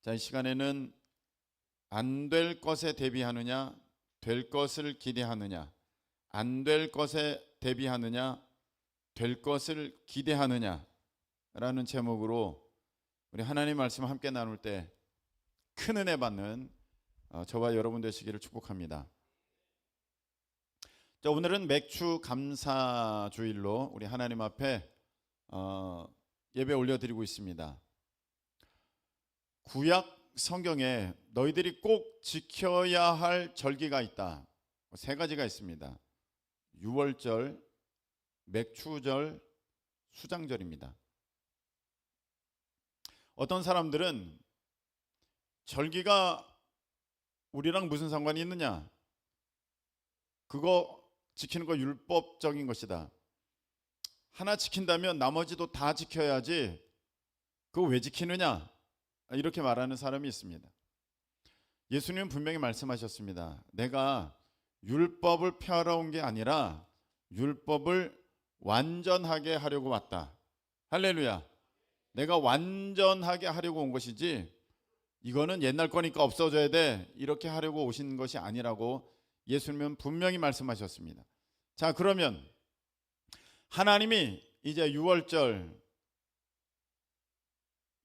자, 이 시간에는 안 될 것에 대비하느냐, 될 것을 기대하느냐, 안 될 것에 대비하느냐, 될 것을 기대하느냐 라는 제목으로 우리 하나님 말씀 함께 나눌 때 큰 은혜 받는 저와 여러분 되시기를 축복합니다. 자, 오늘은 맥주 감사 주일로 우리 하나님 앞에 예배 올려드리고 있습니다. 구약 성경에 너희들이 꼭 지켜야 할 절기가 있다. 세 가지가 있습니다. 유월절, 맥추절, 수장절입니다. 어떤 사람들은 절기가 우리랑 무슨 상관이 있느냐? 그거 지키는 거 율법적인 것이다. 하나 지킨다면 나머지도 다 지켜야지. 그거 왜 지키느냐? 이렇게 말하는 사람이 있습니다. 예수님은 분명히 말씀하셨습니다. 내가 율법을 펴러 온 게 아니라 율법을 완전하게 하려고 왔다. 할렐루야. 내가 완전하게 하려고 온 것이지 이거는 옛날 거니까 없어져야 돼 이렇게 하려고 오신 것이 아니라고 예수님은 분명히 말씀하셨습니다. 자, 그러면 하나님이 이제 유월절,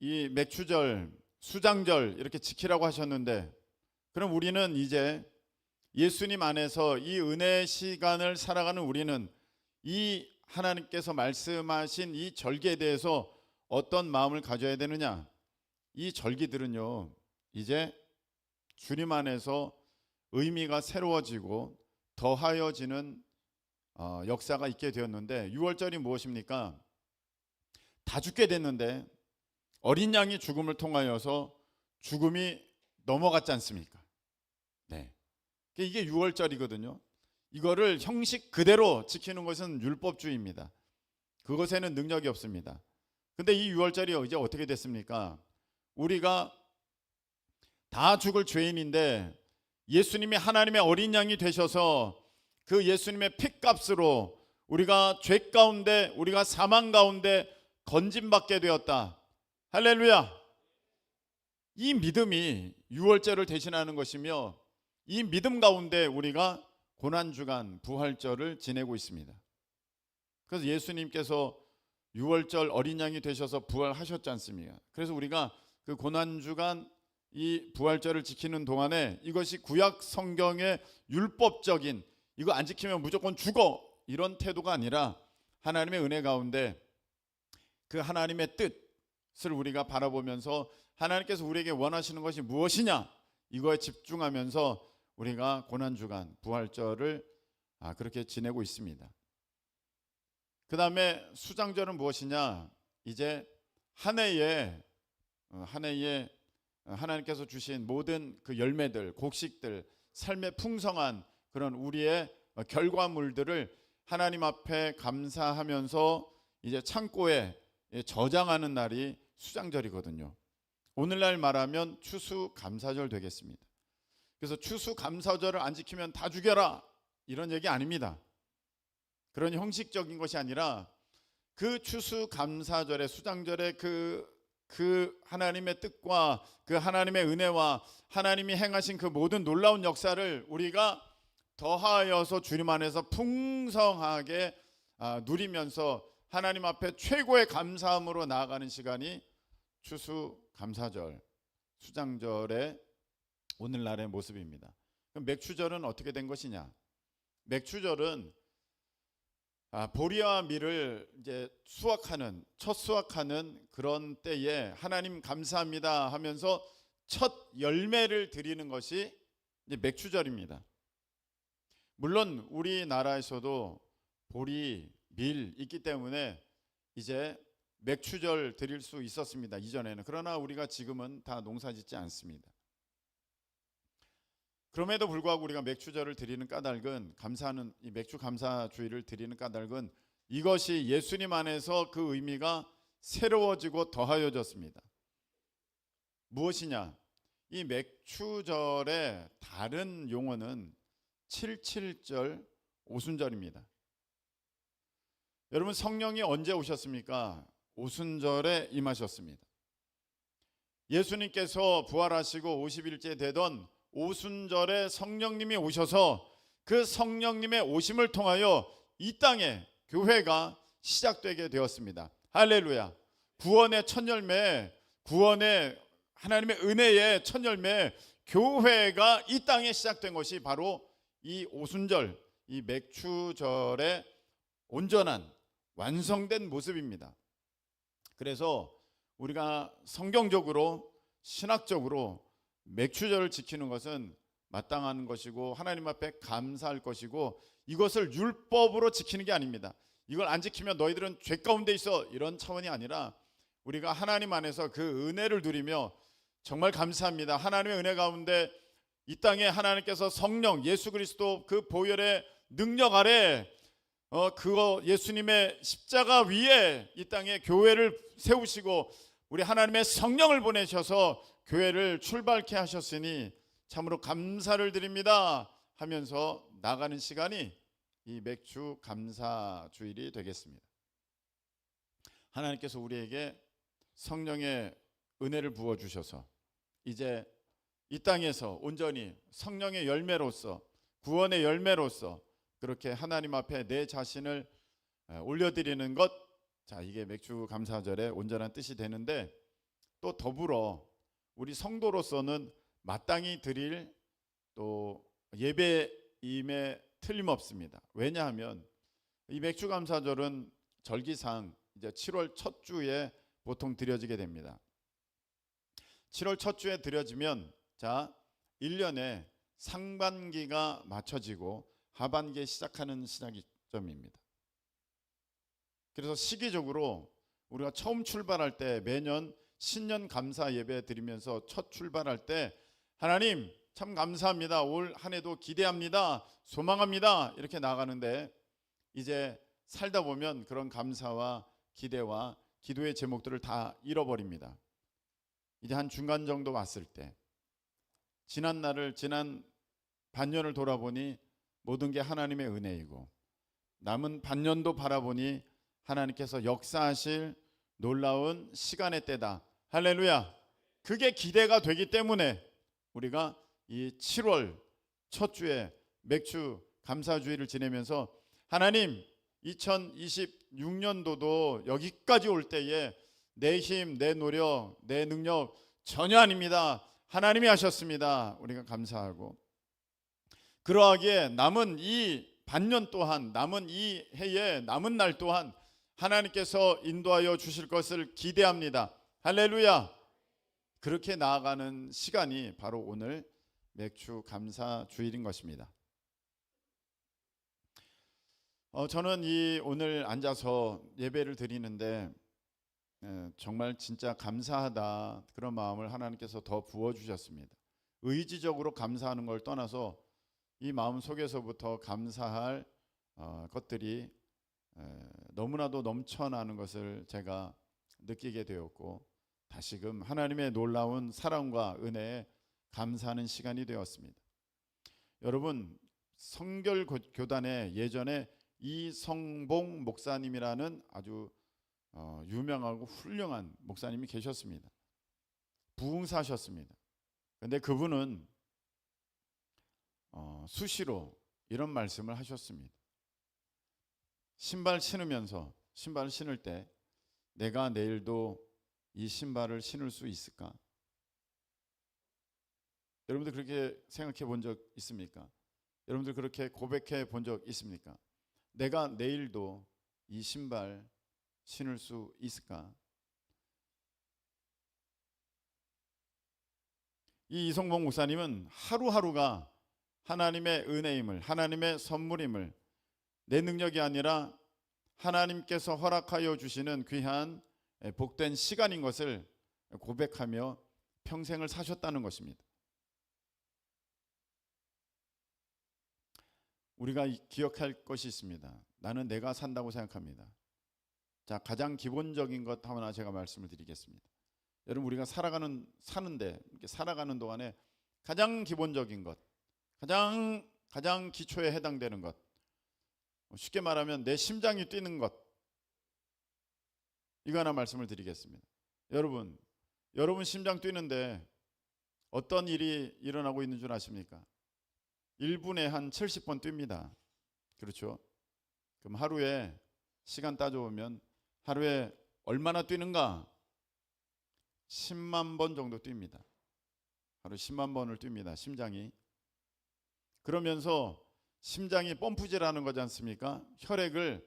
이 맥추절, 수장절 이렇게 지키라고 하셨는데, 그럼 우리는 이제 예수님 안에서 이 은혜의 시간을 살아가는 우리는 이 하나님께서 말씀하신 이 절기에 대해서 어떤 마음을 가져야 되느냐? 이 절기들은요, 이제 주님 안에서 의미가 새로워지고 더하여지는 역사가 있게 되었는데, 유월절이 무엇입니까? 다 죽게 됐는데 어린 양이 죽음을 통하여서 죽음이 넘어갔지 않습니까? 네. 이게 유월절이거든요. 이거를 형식 그대로 지키는 것은 율법주의입니다. 그것에는 능력이 없습니다. 근데 이 유월절이 이제 어떻게 됐습니까? 우리가 다 죽을 죄인인데 예수님이 하나님의 어린 양이 되셔서 그 예수님의 핏값으로 우리가 죄 가운데, 우리가 사망 가운데 건짐받게 되었다. 할렐루야. 이 믿음이 유월절을 대신하는 것이며, 이 믿음 가운데 우리가 고난주간 부활절을 지내고 있습니다. 그래서 예수님께서 유월절 어린 양이 되셔서 부활하셨지 않습니까? 그래서 우리가 그 고난주간 이 부활절을 지키는 동안에 이것이 구약 성경의 율법적인, 이거 안 지키면 무조건 죽어, 이런 태도가 아니라 하나님의 은혜 가운데 그 하나님의 뜻을 우리가 바라보면서 하나님께서 우리에게 원하시는 것이 무엇이냐, 이거에 집중하면서 우리가 고난주간 부활절을 그렇게 지내고 있습니다. 그 다음에 수장절은 무엇이냐? 이제 한 해에 하나님께서 주신 모든 그 열매들, 곡식들, 삶의 풍성한 그런 우리의 결과물들을 하나님 앞에 감사하면서 이제 창고에 저장하는 날이 수장절이거든요. 오늘날 말하면 추수감사절 되겠습니다. 그래서 추수감사절을 안 지키면 다 죽여라, 이런 얘기 아닙니다. 그런 형식적인 것이 아니라 그 추수감사절의 수장절의 그 하나님의 뜻과 그 하나님의 은혜와 하나님이 행하신 그 모든 놀라운 역사를 우리가 더하여서 주님 안에서 풍성하게 누리면서 하나님 앞에 최고의 감사함으로 나아가는 시간이 추수감사절, 수장절의 오늘날의 모습입니다. 그럼 맥추절은 어떻게 된 것이냐? 맥추절은 보리와 밀을 이제 첫 수확하는 그런 때에 하나님 감사합니다 하면서 첫 열매를 드리는 것이 이제 맥추절입니다. 물론 우리나라에서도 보리, 밀 있기 때문에 이제 맥추절 드릴 수 있었습니다, 이전에는. 그러나 우리가 지금은 다 농사짓지 않습니다. 그럼에도 불구하고 우리가 맥추절을 드리는 까닭은, 감사하는 이 맥주 감사주의를 드리는 까닭은 이것이 예수님 안에서 그 의미가 새로워지고 더하여졌습니다. 무엇이냐? 이 맥추절의 다른 용어는 77절 오순절입니다. 여러분, 성령이 언제 오셨습니까? 오순절에 임하셨습니다. 예수님께서 부활하시고 50일째 되던 오순절에 성령님이 오셔서 그 성령님의 오심을 통하여 이 땅에 교회가 시작되게 되었습니다. 할렐루야. 구원의 첫 열매, 구원의 하나님의 은혜의 첫 열매, 교회가 이 땅에 시작된 것이 바로 이 오순절, 이 맥추절의 온전한 완성된 모습입니다. 그래서 우리가 성경적으로 신학적으로 맥추절을 지키는 것은 마땅한 것이고 하나님 앞에 감사할 것이고 이것을 율법으로 지키는 게 아닙니다. 이걸 안 지키면 너희들은 죄 가운데 있어, 이런 차원이 아니라 우리가 하나님 안에서 그 은혜를 누리며 정말 감사합니다. 하나님의 은혜 가운데 이 땅에 하나님께서 성령 예수 그리스도 그 보혈의 능력 아래 그거 예수님의 십자가 위에 이 땅에 교회를 세우시고 우리 하나님의 성령을 보내셔서 교회를 출발케 하셨으니 참으로 감사를 드립니다 하면서 나가는 시간이 이 맥주 감사 주일이 되겠습니다. 하나님께서 우리에게 성령의 은혜를 부어 주셔서 이제 이 땅에서 온전히 성령의 열매로서 구원의 열매로서 그렇게 하나님 앞에 내 자신을 올려드리는 것, 자 이게 맥주 감사절의 온전한 뜻이 되는데, 또 더불어 우리 성도로서는 마땅히 드릴 또 예배임에 틀림없습니다. 왜냐하면 이 맥주 감사절은 절기상 이제 7월 첫 주에 보통 드려지게 됩니다. 7월 첫 주에 드려지면 자 1년에 상반기가 맞춰지고 하반기에 시작하는 시작점입니다. 그래서 시기적으로 우리가 처음 출발할 때 매년 신년 감사 예배 드리면서 첫 출발할 때 하나님 참 감사합니다, 올 한 해도 기대합니다, 소망합니다 이렇게 나가는데 이제 살다 보면 그런 감사와 기대와 기도의 제목들을 다 잃어버립니다. 이제 한 중간 정도 왔을 때 지난 날을 지난 반년을 돌아보니 모든 게 하나님의 은혜이고 남은 반년도 바라보니 하나님께서 역사하실 놀라운 시간의 때다. 할렐루야. 그게 기대가 되기 때문에 우리가 이 7월 첫 주에 맥주 감사주의를 지내면서 하나님 2026년도도 여기까지 올 때에 내 힘, 내 노력, 내 능력 전혀 아닙니다. 하나님이 하셨습니다. 우리가 감사하고 그러하기에 남은 이 반년 또한 남은 이 해에 남은 날 또한 하나님께서 인도하여 주실 것을 기대합니다. 할렐루야. 그렇게 나아가는 시간이 바로 오늘 맥주 감사 주일인 것입니다. 저는 이 오늘 앉아서 예배를 드리는데 정말 진짜 감사하다 그런 마음을 하나님께서 더 부어주셨습니다. 의지적으로 감사하는 걸 떠나서 이 마음 속에서부터 감사할 것들이 너무나도 넘쳐나는 것을 제가 느끼게 되었고 다시금 하나님의 놀라운 사랑과 은혜에 감사하는 시간이 되었습니다. 여러분 성결교단에 예전에 이성봉 목사님이라는 아주 유명하고 훌륭한 목사님이 계셨습니다. 부흥사셨습니다. 그런데 그분은 수시로 이런 말씀을 하셨습니다. 신발 신으면서 신발을 신을 때 내가 내일도 이 신발을 신을 수 있을까? 여러분들 그렇게 생각해 본 적 있습니까? 여러분들 그렇게 고백해 본 적 있습니까? 내가 내일도 이 신발 신을 수 있을까? 이 이성봉 목사님은 하루하루가 하나님의 은혜임을, 하나님의 선물임을, 내 능력이 아니라 하나님께서 허락하여 주시는 귀한 복된 시간인 것을 고백하며 평생을 사셨다는 것입니다. 우리가 기억할 것이 있습니다. 나는 내가 산다고 생각합니다. 자, 가장 기본적인 것 하나 제가 말씀을 드리겠습니다. 여러분 우리가 사는데 이렇게 살아가는 동안에 가장 기본적인 것, 가장 기초에 해당되는 것, 쉽게 말하면 내 심장이 뛰는 것, 이거 하나 말씀을 드리겠습니다. 여러분 여러분 심장 뛰는데 어떤 일이 일어나고 있는 줄 아십니까? 1분에 한 70번 뜁니다. 그렇죠? 그럼 하루에 시간 따져보면 하루에 얼마나 뛰는가? 10만 번 정도 뜁니다. 하루 10만 번을 뜁니다. 심장이. 그러면서 심장이 펌프질하는 거지 않습니까? 혈액을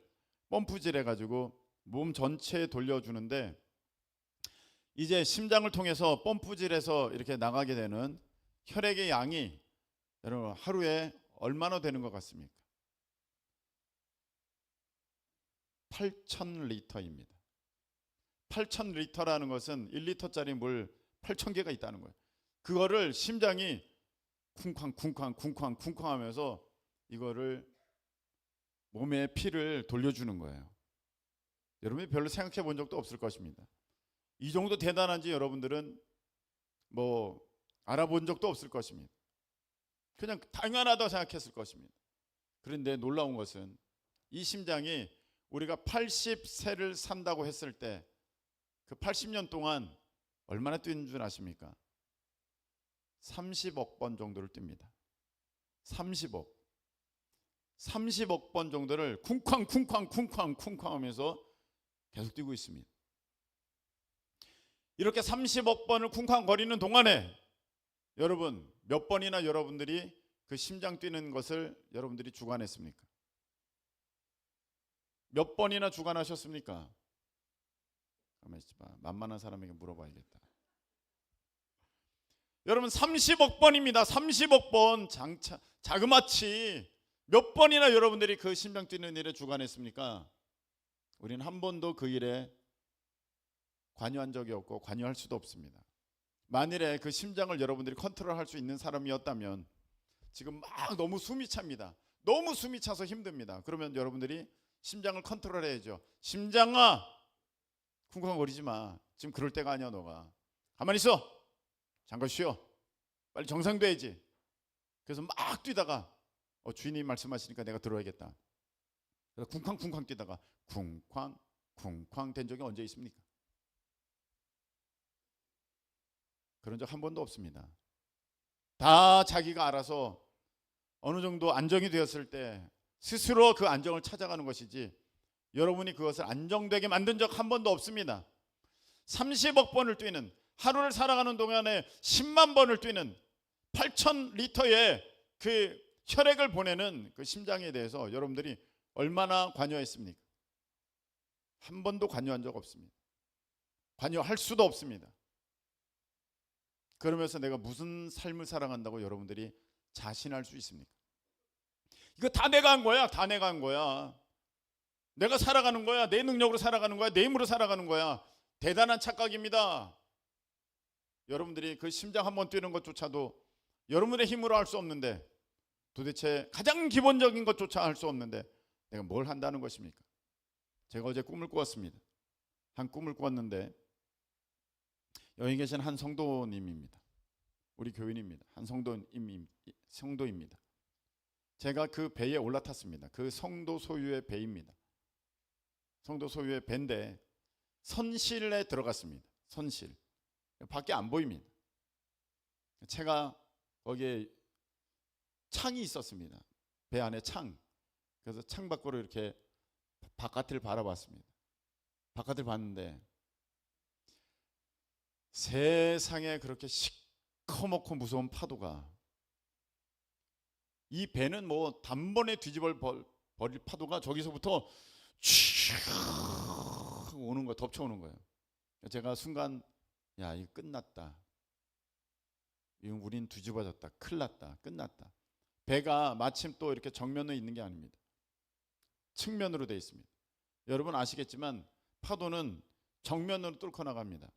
펌프질해 가지고 몸 전체에 돌려주는데, 이제 심장을 통해서 펌프질해서 이렇게 나가게 되는 혈액의 양이 여러분 하루에 얼마나 되는 것 같습니까? 8,000리터입니다. 8,000리터라는 것은 1리터짜리 물 8,000개가 있다는 거예요. 그거를 심장이 쿵쾅 쿵쾅 쿵쾅 쿵쾅 하면서 이거를 몸에 피를 돌려주는 거예요. 여러분이 별로 생각해 본 적도 없을 것입니다. 이 정도 대단한지 여러분들은 뭐 알아본 적도 없을 것입니다. 그냥 당연하다고 생각했을 것입니다. 그런데 놀라운 것은 이 심장이 우리가 80세를 산다고 했을 때 그 80년 동안 얼마나 뛰는 줄 아십니까? 30억 번 정도를 뜁니다. 30억 번 정도를 쿵쾅 쿵쾅 쿵쾅 쿵쾅 하면서 계속 뛰고 있습니다. 이렇게 30억 번을 쿵쾅 거리는 동안에 여러분 몇 번이나 여러분들이 그 심장 뛰는 것을 여러분들이 주관했습니까? 몇 번이나 주관하셨습니까? 만만한 사람에게 물어봐야겠다. 여러분 30억 번입니다. 30억 번. 자그마치 몇 번이나 여러분들이 그 심장 뛰는 일에 주관했습니까? 우리는 한 번도 그 일에 관여한 적이 없고 관여할 수도 없습니다. 만일에 그 심장을 여러분들이 컨트롤할 수 있는 사람이었다면 지금 막 너무 숨이 찹니다. 너무 숨이 차서 힘듭니다. 그러면 여러분들이 심장을 컨트롤해야죠. 심장아, 쿵쿵거리지 마. 지금 그럴 때가 아니야. 너가 가만히 있어. 잠깐 쉬어. 빨리 정상돼야지. 그래서 막 뛰다가 주인이 말씀하시니까 내가 들어야겠다. 그래서 쿵쾅쿵쾅 뛰다가 쿵쾅 쿵쾅 된 적이 언제 있습니까? 그런 적 한 번도 없습니다. 다 자기가 알아서 어느 정도 안정이 되었을 때 스스로 그 안정을 찾아가는 것이지, 여러분이 그것을 안정되게 만든 적 한 번도 없습니다. 30억 번을 뛰는, 하루를 살아가는 동안에 10만 번을 뛰는 8,000리터의 그 혈액을 보내는 그 심장에 대해서 여러분들이 얼마나 관여했습니까? 한 번도 관여한 적 없습니다. 관여할 수도 없습니다. 그러면서 내가 무슨 삶을 살아간다고 여러분들이 자신할 수 있습니까? 이거 다 내가 한 거야. 다 내가 한 거야. 내가 살아가는 거야. 내 능력으로 살아가는 거야. 내 힘으로 살아가는 거야. 대단한 착각입니다. 여러분들이 그 심장 한번 뛰는 것조차도 여러분의 힘으로 할 수 없는데, 도대체 가장 기본적인 것조차 할 수 없는데 내가 뭘 한다는 것입니까? 제가 어제 꿈을 꾸었습니다. 한 꿈을 꾸었는데 여기 계신 한 성도님입니다. 우리 교인입니다. 한 성도입니다. 제가 그 배에 올라탔습니다. 그 성도 소유의 배입니다. 성도 소유의 배인데 선실에 들어갔습니다. 선실. 밖에 안 보입니다. 제가 거기에 창이 있었습니다. 배 안에 창. 그래서 창 밖으로 이렇게 바깥을 바라봤습니다. 바깥을 봤는데 세상에 그렇게 시커멓고 무서운 파도가, 이 배는 뭐 단번에 뒤집어 버릴 파도가 저기서부터 쭉 오는 거예요. 덮쳐오는 거예요. 제가 순간 야, 이거 끝났다. 이거 우린 뒤집어졌다. 큰일 났다. 끝났다. 배가 마침 또 이렇게 정면에 있는 게 아닙니다. 측면으로 되어 있습니다. 여러분 아시겠지만 파도는 정면으로 뚫고 나갑니다.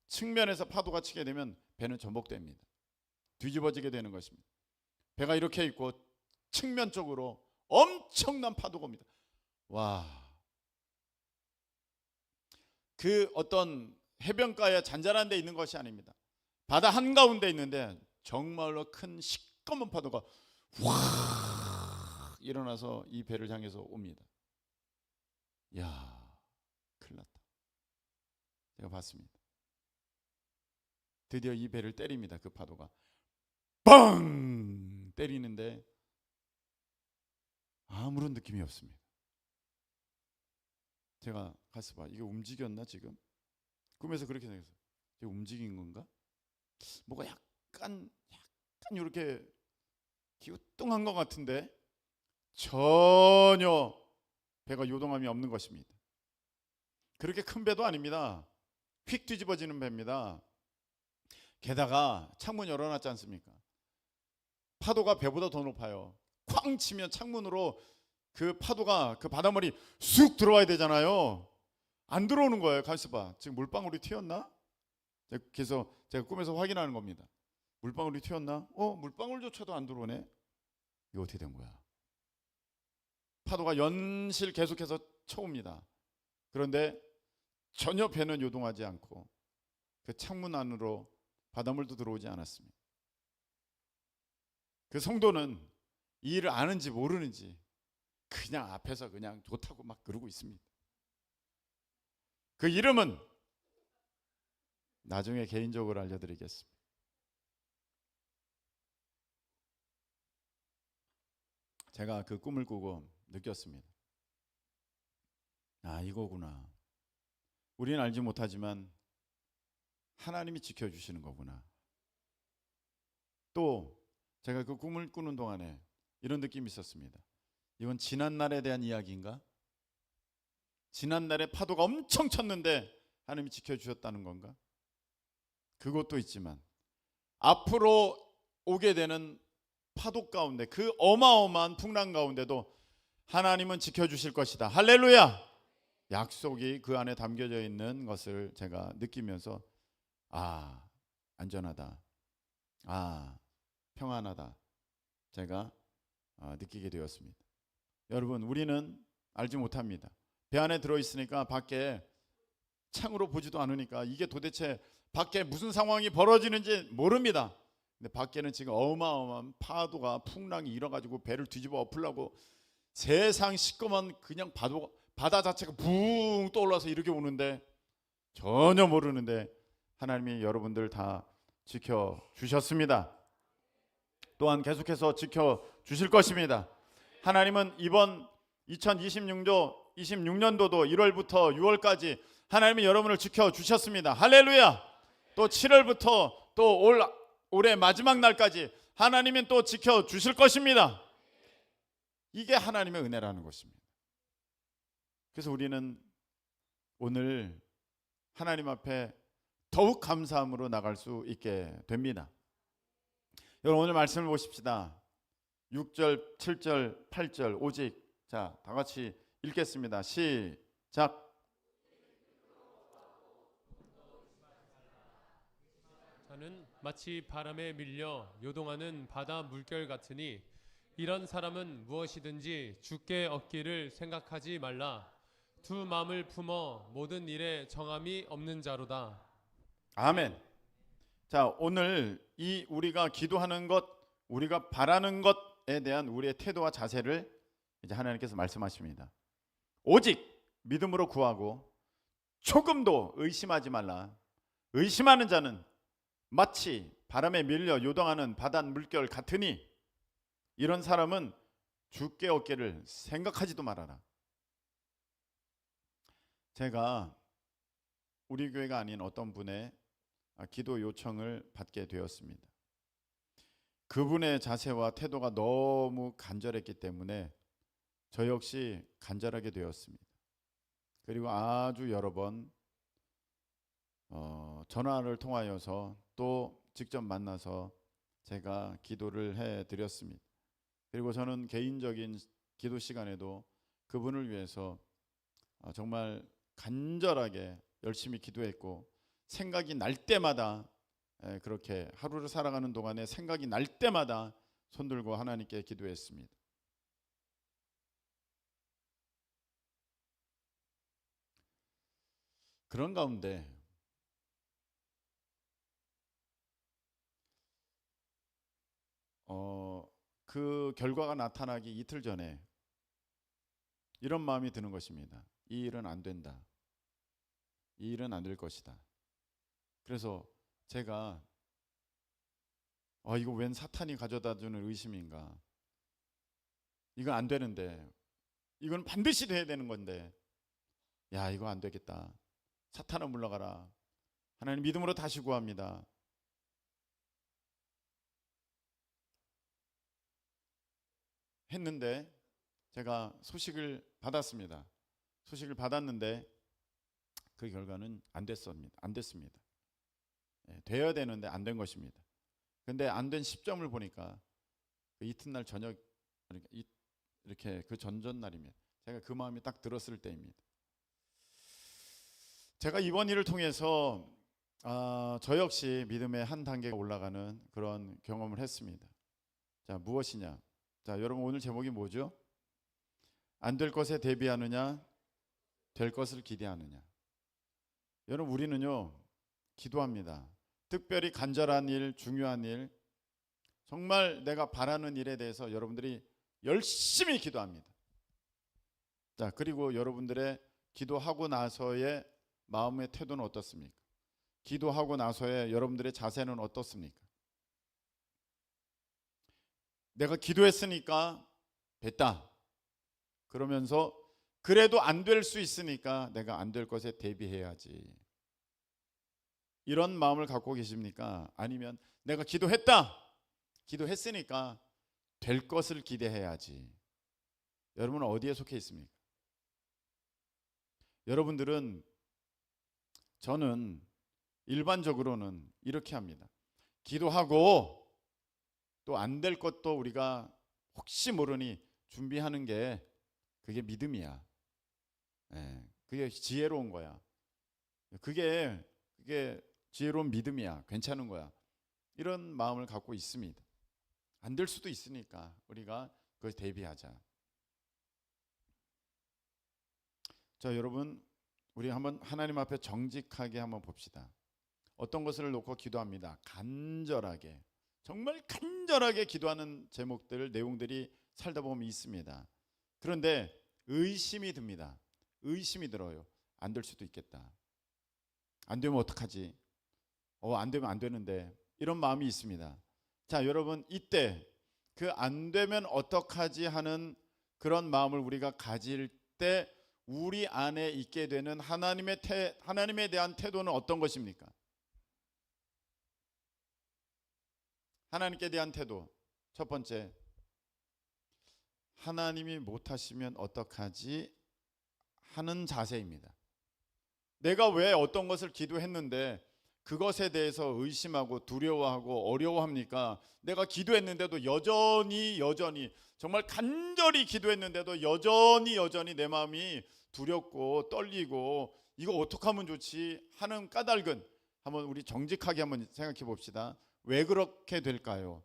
측면에서 파도가 치게 되면 배는 전복됩니다. 뒤집어지게 되는 것입니다. 배가 이렇게 있고 측면 쪽으로 엄청난 파도가 옵니다. 와, 그 어떤 해변가에 잔잔한 데 있는 것이 아닙니다. 바다 한가운데 있는데 정말로 큰 시꺼먼 파도가 확 일어나서 이 배를 향해서 옵니다. 야, 큰일 났다. 제가 봤습니다. 드디어 이 배를 때립니다. 그 파도가 빵 때리는데 아무런 느낌이 없습니다. 제가 가서 봐, 이게 움직였나 지금? 꿈에서 그렇게 생각했어요. 이게 움직인 건가? 뭐가 약간 이렇게 기우뚱한 것 같은데 전혀 배가 요동함이 없는 것입니다. 그렇게 큰 배도 아닙니다. 휙 뒤집어지는 배입니다. 게다가 창문 열어놨지 않습니까? 파도가 배보다 더 높아요. 쾅 치면 창문으로 그 파도가 그 바닷물이 쑥 들어와야 되잖아요. 안 들어오는 거예요. 가만있어 봐. 지금 물방울이 튀었나? 그래서 제가 꿈에서 확인하는 겁니다. 물방울이 튀었나? 물방울조차도 안 들어오네. 이거 어떻게 된 거야? 파도가 연실 계속해서 쳐옵니다. 그런데 전혀 배는 요동하지 않고 그 창문 안으로 바닷물도 들어오지 않았습니다. 그 성도는 이 일을 아는지 모르는지 그냥 앞에서 그냥 좋다고 막 그러고 있습니다. 그 이름은 나중에 개인적으로 알려드리겠습니다. 제가 그 꿈을 꾸고 느꼈습니다. 아, 이거구나. 우리는 알지 못하지만 하나님이 지켜주시는 거구나. 또 제가 그 꿈을 꾸는 동안에 이런 느낌이 있었습니다. 이건 지난날에 대한 이야기인가? 지난날에 파도가 엄청 쳤는데 하나님이 지켜주셨다는 건가? 그것도 있지만 앞으로 오게 되는 파도 가운데, 그 어마어마한 풍랑 가운데도 하나님은 지켜주실 것이다. 할렐루야! 약속이 그 안에 담겨져 있는 것을 제가 느끼면서 안전하다, 평안하다, 제가 느끼게 되었습니다. 여러분, 우리는 알지 못합니다. 배 안에 들어있으니까 밖에 창으로 보지도 않으니까 이게 도대체 밖에 무슨 상황이 벌어지는지 모릅니다. 근데 밖에는 지금 어마어마한 파도가, 풍랑이 일어가지고 배를 뒤집어 엎으려고 세상 시꺼먼 그냥 바다 자체가 붕 떠올라서 이렇게 오는데 전혀 모르는데 하나님이 여러분들 다 지켜주셨습니다. 또한 계속해서 지켜주실 것입니다. 하나님은 이번 2026년도도 1월부터 6월까지 하나님이 여러분을 지켜주셨습니다. 할렐루야. 또 7월부터 또 올해 마지막 날까지 하나님은 또 지켜주실 것입니다. 이게 하나님의 은혜라는 것입니다. 그래서 우리는 오늘 하나님 앞에 더욱 감사함으로 나갈 수 있게 됩니다. 여러분, 오늘 말씀을 보십시다. 6절, 7절, 8절 오직, 자, 다 같이 읽겠습니다. 시작. 저는 마치 바람에 밀려 요동하는 바다 물결 같으니 이런 사람은 무엇이든지 주께 얻기를 생각하지 말라. 두 마음을 품어 모든 일에 정함이 없는 자로다. 아멘. 자, 오늘 이 우리가 기도하는 것, 우리가 바라는 것에 대한 우리의 태도와 자세를 이제 하나님께서 말씀하십니다. 오직 믿음으로 구하고 조금도 의심하지 말라. 의심하는 자는 마치 바람에 밀려 요동하는 바다 물결 같으니 이런 사람은 주께 얻기를 생각하지도 말아라. 제가 우리 교회가 아닌 어떤 분의 기도 요청을 받게 되었습니다. 그분의 자세와 태도가 너무 간절했기 때문에 저 역시 간절하게 되었습니다. 그리고 아주 여러 번 전화를 통하여서 또 직접 만나서 제가 기도를 해드렸습니다. 그리고 저는 개인적인 기도 시간에도 그분을 위해서 정말 간절하게 열심히 기도했고 생각이 날 때마다 그렇게 하루를 살아가는 동안에 생각이 날 때마다 손들고 하나님께 기도했습니다. 그런 가운데 그 결과가 나타나기 이틀 전에 이런 마음이 드는 것입니다. 이 일은 안 된다. 이 일은 안 될 것이다. 그래서 제가 이거 웬 사탄이 가져다 주는 의심인가? 이건 안 되는데, 이건 반드시 돼야 되는 건데, 야, 이거 안 되겠다. 사탄아 물러가라. 하나님 믿음으로 다시 구합니다. 했는데 제가 소식을 받았습니다. 소식을 받았는데 그 결과는 안 됐습니다. 되어야 되는데 안 된 것입니다. 근데 안 된 시점을 보니까 그 이튿날 저녁, 이렇게 그 전전날이면 제가 그 마음이 딱 들었을 때입니다. 제가 이번 일을 통해서 저 역시 믿음의 한 단계가 올라가는 그런 경험을 했습니다. 자, 무엇이냐? 자, 여러분 오늘 제목이 뭐죠? 안 될 것에 대비하느냐, 될 것을 기대하느냐. 여러분 우리는요 기도합니다. 특별히 간절한 일, 중요한 일, 정말 내가 바라는 일에 대해서 여러분들이 열심히 기도합니다. 자, 그리고 여러분들의 기도하고 나서의 마음의 태도는 어떻습니까? 기도하고 나서의 여러분들의 자세는 어떻습니까? 내가 기도했으니까 됐다. 그러면서 그래도 안 될 수 있으니까 내가 안 될 것에 대비해야지. 이런 마음을 갖고 계십니까? 아니면 내가 기도했다. 기도했으니까 될 것을 기대해야지. 여러분은 어디에 속해 있습니까? 여러분들은, 저는 일반적으로는 이렇게 합니다. 기도하고 또 안 될 것도 우리가 혹시 모르니 준비하는 게 그게 믿음이야. 그게 지혜로운 거야. 그게 지혜로운 믿음이야. 괜찮은 거야. 이런 마음을 갖고 있습니다. 안 될 수도 있으니까 우리가 그걸 대비하자. 자, 여러분 우리 한번 하나님 앞에 정직하게 한번 봅시다. 어떤 것을 놓고 기도합니다. 간절하게, 정말 간절하게 기도하는 제목들, 내용들이 살다 보면 있습니다. 그런데 의심이 듭니다. 의심이 들어요. 안 될 수도 있겠다. 안 되면 어떡하지? 안 되면 안 되는데, 이런 마음이 있습니다. 자, 여러분 이때 그 안 되면 어떡하지 하는 그런 마음을 우리가 가질 때 우리 안에 있게 되는 하나님에 대한 태도는 어떤 것입니까? 하나님께 대한 태도, 첫 번째, 하나님이 못하시면 어떡하지 하는 자세입니다. 내가 왜 어떤 것을 기도했는데 그것에 대해서 의심하고 두려워하고 어려워합니까? 내가 기도했는데도 여전히 정말 간절히 기도했는데도 여전히 내 마음이 두렵고 떨리고 이거 어떻게 하면 좋지 하는 까닭은, 한번 우리 정직하게 한번 생각해 봅시다. 왜 그렇게 될까요?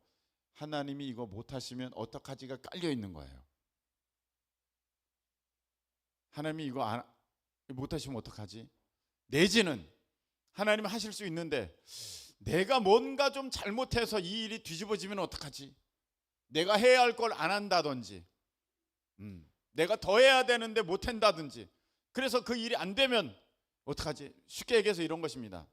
하나님이 이거 못하시면 어떡하지가 깔려 있는 거예요. 하나님이 이거 못하시면 어떡하지? 내지는 하나님은 하실 수 있는데 내가 뭔가 좀 잘못해서 이 일이 뒤집어지면 어떡하지? 내가 해야 할 걸 안 한다든지, 내가 더 해야 되는데 못 한다든지, 그래서 그 일이 안 되면 어떡하지? 쉽게 얘기해서 이런 것입니다.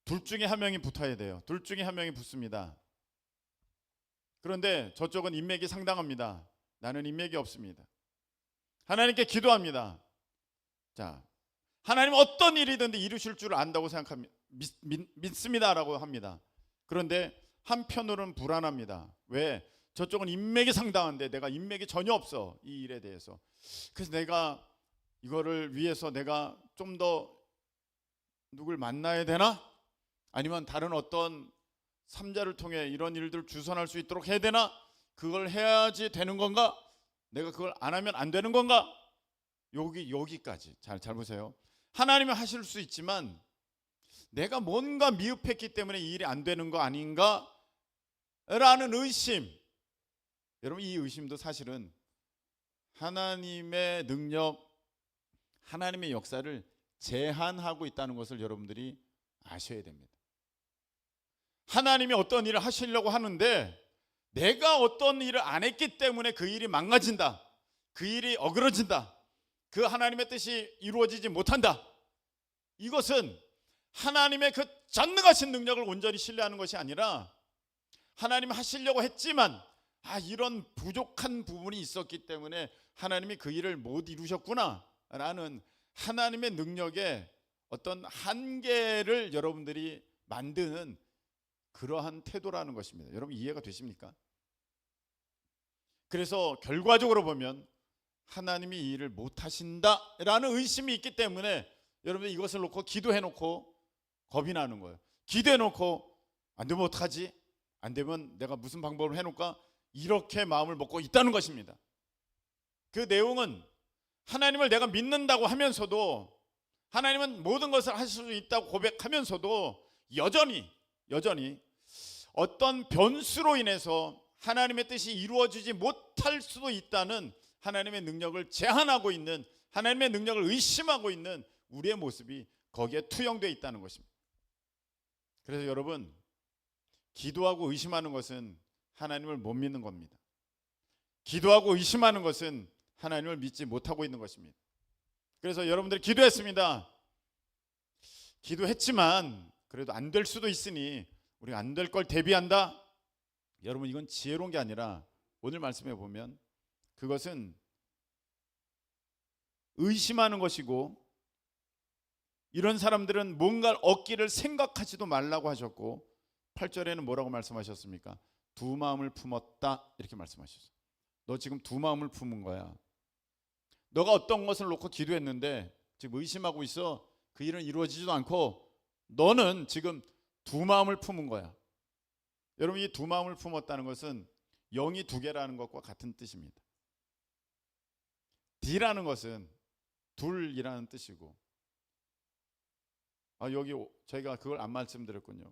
둘 중에 한 명이 붙어야 돼요. 둘 중에 한 명이 붙습니다. 그런데 저쪽은 인맥이 상당합니다. 나는 인맥이 없습니다. 하나님께 기도합니다. 자, 하나님 어떤 일이든지 이루실 줄 안다고 생각합니다. 믿습니다라고 합니다. 그런데 한편으로는 불안합니다. 왜? 저쪽은 인맥이 상당한데 내가 인맥이 전혀 없어, 이 일에 대해서. 그래서 내가 이거를 위해서 내가 좀 더 누굴 만나야 되나? 아니면 다른 어떤 삼자를 통해 이런 일들을 주선할 수 있도록 해야 되나? 그걸 해야지 되는 건가? 내가 그걸 안 하면 안 되는 건가? 여기까지 잘 보세요. 하나님은 하실 수 있지만 내가 뭔가 미흡했기 때문에 이 일이 안 되는 거 아닌가? 라는 의심. 여러분 이 의심도 사실은 하나님의 능력, 하나님의 역사를 제한하고 있다는 것을 여러분들이 아셔야 됩니다. 하나님이 어떤 일을 하시려고 하는데 내가 어떤 일을 안 했기 때문에 그 일이 망가진다, 그 일이 어그러진다, 그 하나님의 뜻이 이루어지지 못한다. 이것은 하나님의 그 전능하신 능력을 온전히 신뢰하는 것이 아니라 하나님 하시려고 했지만 이런 부족한 부분이 있었기 때문에 하나님이 그 일을 못 이루셨구나 라는 하나님의 능력의 어떤 한계를 여러분들이 만드는 그러한 태도라는 것입니다. 여러분 이해가 되십니까? 그래서 결과적으로 보면 하나님이 이 일을 못 하신다라는 의심이 있기 때문에 여러분들 이것을 놓고 기도해 놓고 겁이 나는 거예요. 기도해 놓고 안 되면 어떡하지? 안 되면 내가 무슨 방법을 해 놓을까? 이렇게 마음을 먹고 있다는 것입니다. 그 내용은 하나님을 내가 믿는다고 하면서도 하나님은 모든 것을 하실 수 있다고 고백하면서도 여전히 어떤 변수로 인해서 하나님의 뜻이 이루어지지 못할 수도 있다는 하나님의 능력을 제한하고 있는, 하나님의 능력을 의심하고 있는 우리의 모습이 거기에 투영되어 있다는 것입니다. 그래서 여러분, 기도하고 의심하는 것은 하나님을 못 믿는 겁니다. 기도하고 의심하는 것은 하나님을 믿지 못하고 있는 것입니다. 그래서 여러분들이 기도했습니다. 기도했지만 그래도 안 될 수도 있으니 우리가 안 될 걸 대비한다. 여러분 이건 지혜로운 게 아니라 오늘 말씀해 보면 그것은 의심하는 것이고, 이런 사람들은 뭔가를 얻기를 생각하지도 말라고 하셨고 8절에는 뭐라고 말씀하셨습니까? 두 마음을 품었다 이렇게 말씀하셨어요. 너 지금 두 마음을 품은 거야. 너가 어떤 것을 놓고 기도했는데 지금 의심하고 있어. 그 일은 이루어지지도 않고 너는 지금 두 마음을 품은 거야. 여러분 이 두 마음을 품었다는 것은 영이 두 개라는 것과 같은 뜻입니다. D라는 것은 둘이라는 뜻이고, 여기 저희가 그걸 안 말씀드렸군요.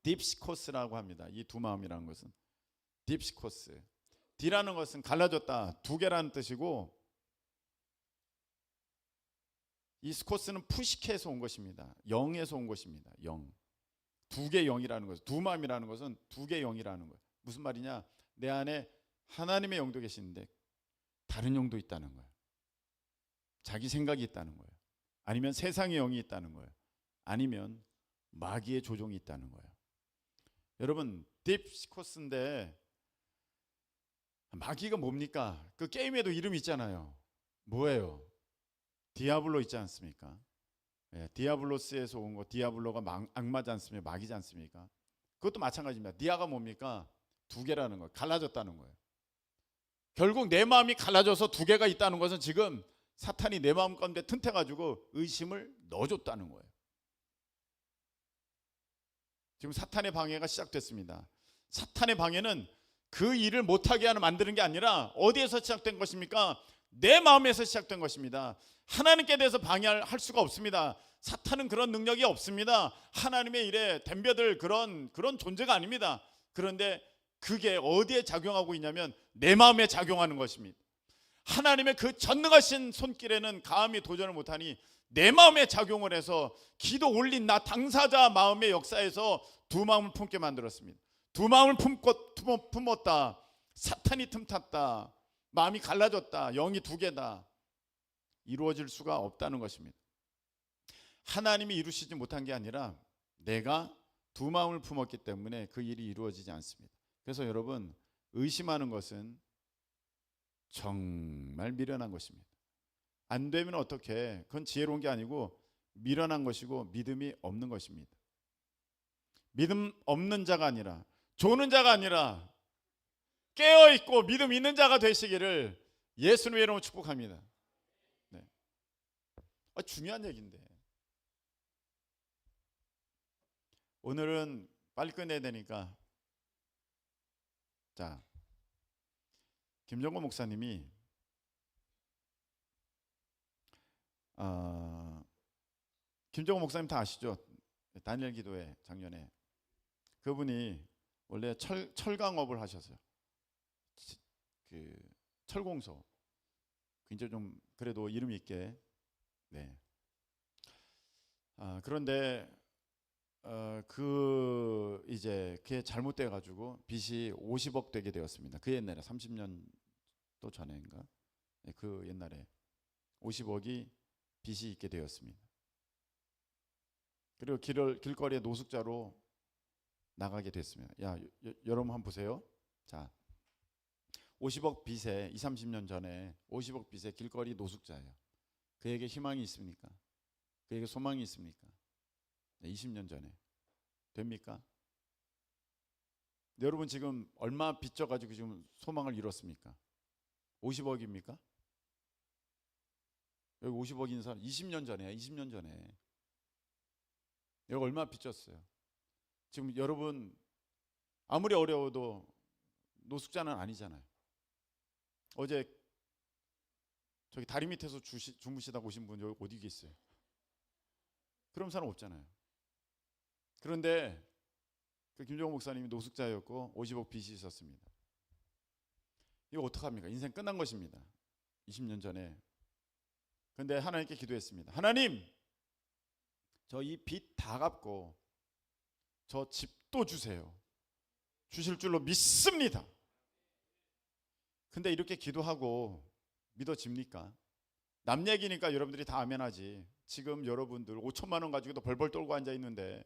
딥시코스라고 합니다. 이 두 마음이라는 것은 딥시코스. D라는 것은 갈라졌다, 두 개라는 뜻이고, 이 스코스는 푸시케에서 온 것입니다. 영에서 온 것입니다. 영. 두 개 영이라는 것은, 두 마음이라는 것은 두 개 영이라는 거예요. 무슨 말이냐? 내 안에 하나님의 영도 계시는데 다른 영도 있다는 거예요. 자기 생각이 있다는 거예요. 아니면 세상의 영이 있다는 거예요. 아니면 마귀의 조종이 있다는 거예요. 여러분 딥시코스인데 마귀가 뭡니까? 그 게임에도 이름 있잖아요. 뭐예요? 디아블로 있지 않습니까? 디아블로스에서 온 거, 디아블로가 악마지 않습니까? 마귀지 않습니까? 그것도 마찬가지입니다. 디아가 뭡니까? 두 개라는 거예요. 갈라졌다는 거예요. 결국 내 마음이 갈라져서 두 개가 있다는 것은 지금 사탄이 내 마음 가운데 튼태가지고 의심을 넣어줬다는 거예요. 지금 사탄의 방해가 시작됐습니다. 사탄의 방해는 그 일을 못하게 하는 만드는 게 아니라 어디에서 시작된 것입니까? 내 마음에서 시작된 것입니다. 하나님께 대해서 방해할 수가 없습니다. 사탄은 그런 능력이 없습니다. 하나님의 일에 덤벼들 그런 존재가 아닙니다. 그런데 그게 어디에 작용하고 있냐면 내 마음에 작용하는 것입니다. 하나님의 그 전능하신 손길에는 감히 도전을 못하니 내 마음에 작용을 해서 기도 올린 나 당사자 마음의 역사에서 두 마음을 품게 만들었습니다. 두 마음을 품었다. 사탄이 틈탔다. 마음이 갈라졌다. 영이 두 개다. 이루어질 수가 없다는 것입니다. 하나님이 이루시지 못한 게 아니라 내가 두 마음을 품었기 때문에 그 일이 이루어지지 않습니다. 그래서 여러분 의심하는 것은 정말 미련한 것입니다. 안 되면 어떻게? 그건 지혜로운 게 아니고 미련한 것이고 믿음이 없는 것입니다. 믿음 없는 자가 아니라, 조는 자가 아니라 깨어있고 믿음 있는 자가 되시기를 예수님의 이름으로 축복합니다. 네. 중요한 얘기인데 오늘은 빨리 끝내야 되니까, 자, 김정곤 목사님이 김정곤 목사님 다 아시죠? 다니엘 기도회 작년에 그분이 원래 철강업을 하셨어요. 그 철공소 굉장히 좀 그래도 이름 있게. 네. 그런데 이제 그게 잘못돼 가지고 빚이 50억 되게 되었습니다. 그 옛날에 30년 또 전에인가? 네, 그 옛날에 50억이 빚이 있게 되었습니다. 그리고 길거리에 노숙자로 나가게 됐습니다. 여러분 한번 보세요. 자, 50억 빚에 20, 30년 전에 50억 빚에 길거리 노숙자예요. 그에게 희망이 있습니까? 그에게 소망이 있습니까? 20년 전에 됩니까? 여러분 지금 얼마 빚져가지고 지금 소망을 이뤘습니까? 50억입니까? 여기 50억인 사람 20년 전에 20년 전에 여기 얼마 빚졌어요? 지금 여러분 아무리 어려워도 노숙자는 아니잖아요. 어제 저기 다리 밑에서 주무시다 오신 분 여기 어디 계세요? 그런 사람 없잖아요. 그런데 그 김종호 목사님이 노숙자였고 50억 빚이 있었습니다. 이거 어떡합니까? 인생 끝난 것입니다. 20년 전에. 그런데 하나님께 기도했습니다. 하나님, 저 이 빚 다 갚고 저 집도 주세요. 주실 줄로 믿습니다. 근데 이렇게 기도하고 믿어집니까? 남 얘기니까 여러분들이 다 아멘하지. 지금 여러분들 5천만 원 가지고도 벌벌 떨고 앉아 있는데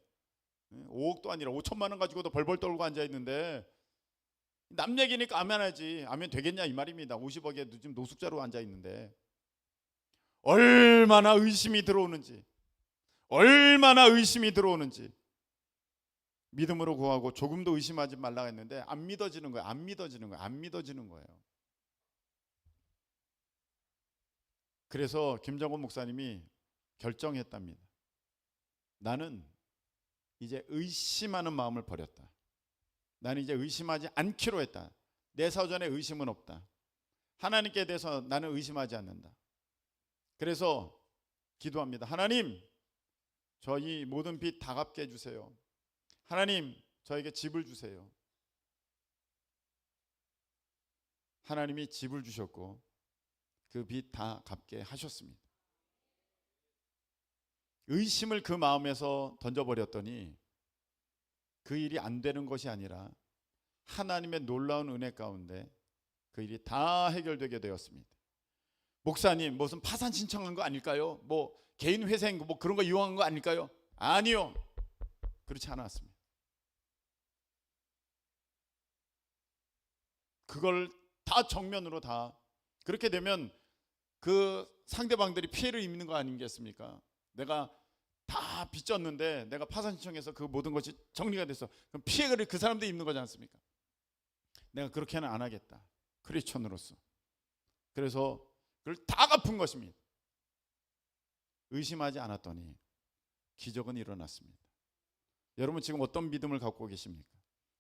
5억도 아니라 5천만 원 가지고도 벌벌 떨고 앉아 있는데 남 얘기니까 아멘하지. 아멘 되겠냐 이 말입니다. 50억에 지금 노숙자로 앉아 있는데 얼마나 의심이 들어오는지 믿음으로 구하고 조금도 의심하지 말라 했는데 안 믿어지는 거예요. 그래서 김정원 목사님이 결정했답니다. 나는 이제 의심하는 마음을 버렸다. 나는 이제 의심하지 않기로 했다. 내 사전에 의심은 없다. 하나님께 대해서 나는 의심하지 않는다. 그래서 기도합니다. 하나님, 저희 모든 빚 다 갚게 해주세요. 하나님, 저에게 집을 주세요. 하나님이 집을 주셨고 그 빚 다 갚게 하셨습니다. 의심을 그 마음에서 던져버렸더니 그 일이 안 되는 것이 아니라 하나님의 놀라운 은혜 가운데 그 일이 다 해결되게 되었습니다. 목사님, 무슨 파산 신청한 거 아닐까요? 뭐 개인 회생 뭐 그런 거 이용한 거 아닐까요? 아니요, 그렇지 않았습니다. 그걸 다 정면으로 다 그렇게 되면 그 상대방들이 피해를 입는 거 아니겠습니까? 내가 다 빚졌는데 내가 파산 신청해서 그 모든 것이 정리가 됐어. 그럼 피해를 그 사람들이 입는 거지 않습니까? 내가 그렇게는 안 하겠다. 크리스천으로서. 그래서 그걸 다 갚은 것입니다. 의심하지 않았더니 기적은 일어났습니다. 여러분 지금 어떤 믿음을 갖고 계십니까?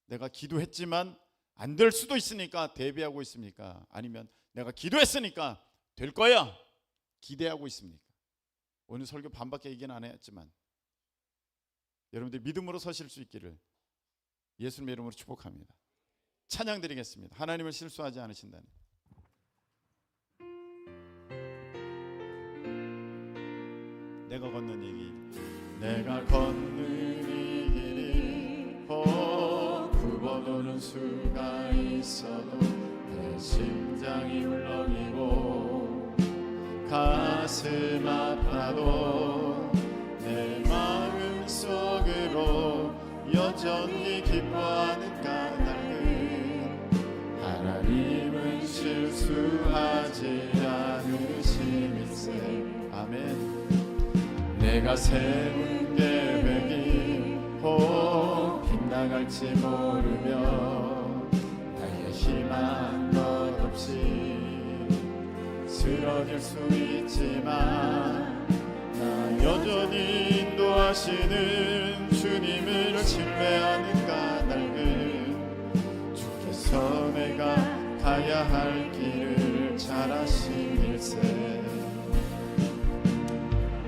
내가 기도했지만 안 될 수도 있으니까 대비하고 있습니까? 아니면 내가 기도했으니까 될 거야 기대하고 있습니까? 오늘 설교 반밖에 얘기는 안 했지만 여러분들 믿음으로 서실 수 있기를 예수님의 이름으로 축복합니다. 찬양 드리겠습니다. 하나님을 실수하지 않으신다니. 내가 걷는 이 길, 내가 걷는 이 길이 두 번 오는 수가 있어도 내 심장이 울렁이고 가슴 아파도 내 마음 속으로 여전히 기뻐하는 까닭은 하나님은 실수하지 않으심일세. 아멘. 내가 세운 계획이 혹 빗나갈지 모르며 나의 희망 것 없이 쓰러질 수 있지만 나 여전히 인도하시는 주님을 신뢰하는 까닭은 주께서 내가 가야 할 길을 잘 아심일세.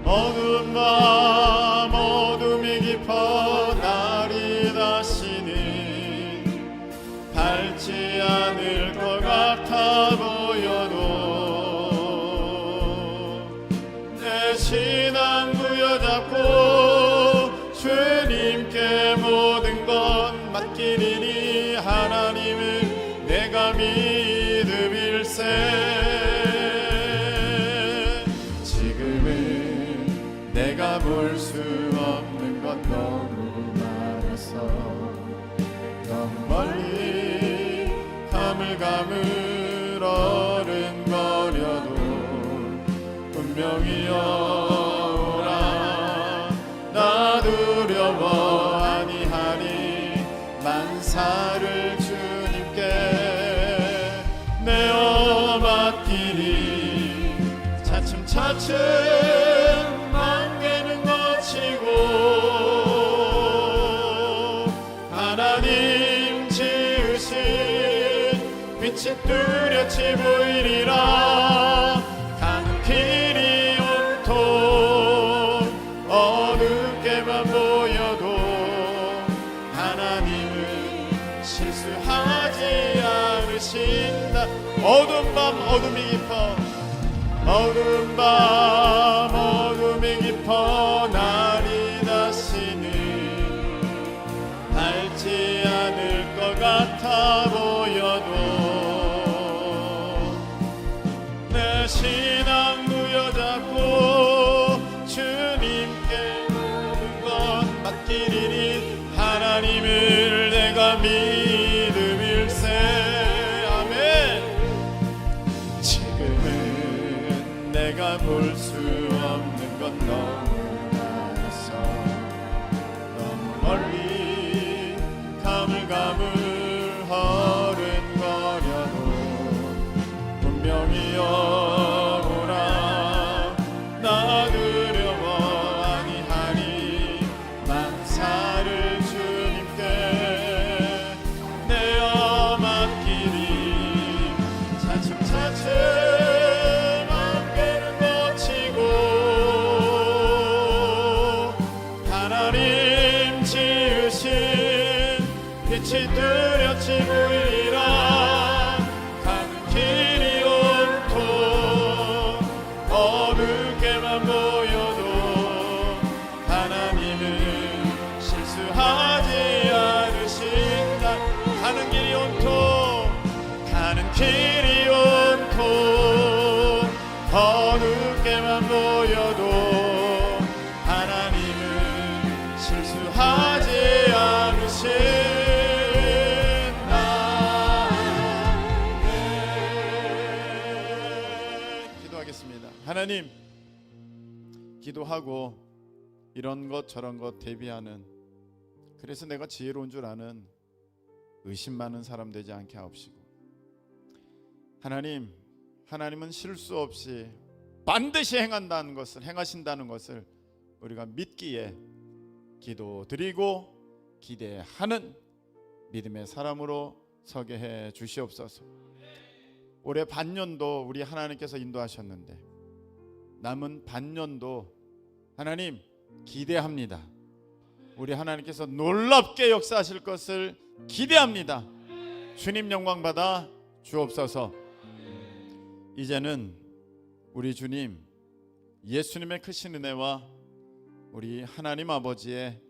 어두운 밤 어둠이 깊어 날이 다시는 밝지 않을 것 같아 보여도 내 신앙 부여잡고 주님께 모든 건 맡기리니 하나님은 내가 믿음일세. 내가 볼 수 없는 가물가물 어른거려도 분명히 오라. 나 두려워 아니하리. 만사를 주님께 내어 맡기리. 차츰차츰 만개는 거치고 하나님 지으신 빛이 뚜렷이 보이리라. 가는 길이 온통 어둡게만 보여도 하나님은 실수하지 않으신다. 어두운 밤 어둠이 깊어, 어두운 밤 어둠이 깊어 날이 다시는 밝지 않을 것 같아 보여도 내 신앙 부여잡고 주님께 모든 것 맡기리니. 하나님을 내가 믿음일세. 아멘. 지금은 내가 볼 수 없는 건 너무 많아서 너무 멀리 가물가물 어른거려도 분명히 오라. 나 두려워 아니하니. 만사를 주님께 내어 맡기리. 차츰차츰 안개를 거치고 하나님 지으신 빛이 뚜렷이 보이리라. 가는 길이 온통 어둡게만 보여도 하나님은 실수하지 않으신다. 가는 길이 온통, 가는 길이 온통 어둡게만 보여도 하나님은 실수하지 않으신다. 기도하겠습니다. 하나님, 기도하고 이런 것 저런 것 대비하는, 그래서 내가 지혜로운 줄 아는 의심 많은 사람 되지 않게 하옵시고, 하나님, 하나님은 실수 없이 반드시 행하신다는 것을 우리가 믿기에 기도드리고 기대하는 믿음의 사람으로 서게 해 주시옵소서. 올해 반년도 우리 하나님께서 인도하셨는데 남은 반년도 하나님 기대합니다. 우리 하나님께서 놀랍게 역사하실 것을 기대합니다. 주님 영광 받아 주옵소서. 이제는 우리 주님 예수님의 크신 은혜와 우리 하나님 아버지의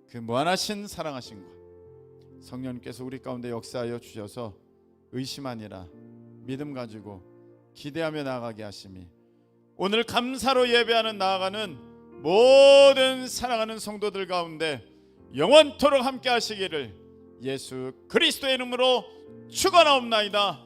그 무한하신 사랑하심과 성령님께서 우리 가운데 역사하여 주셔서 의심 아니라 믿음 가지고 기대하며 나아가게 하심이 오늘 감사로 예배하는 나아가는 모든 사랑하는 성도들 가운데 영원토록 함께 하시기를 예수 그리스도의 이름으로 축원하옵나이다.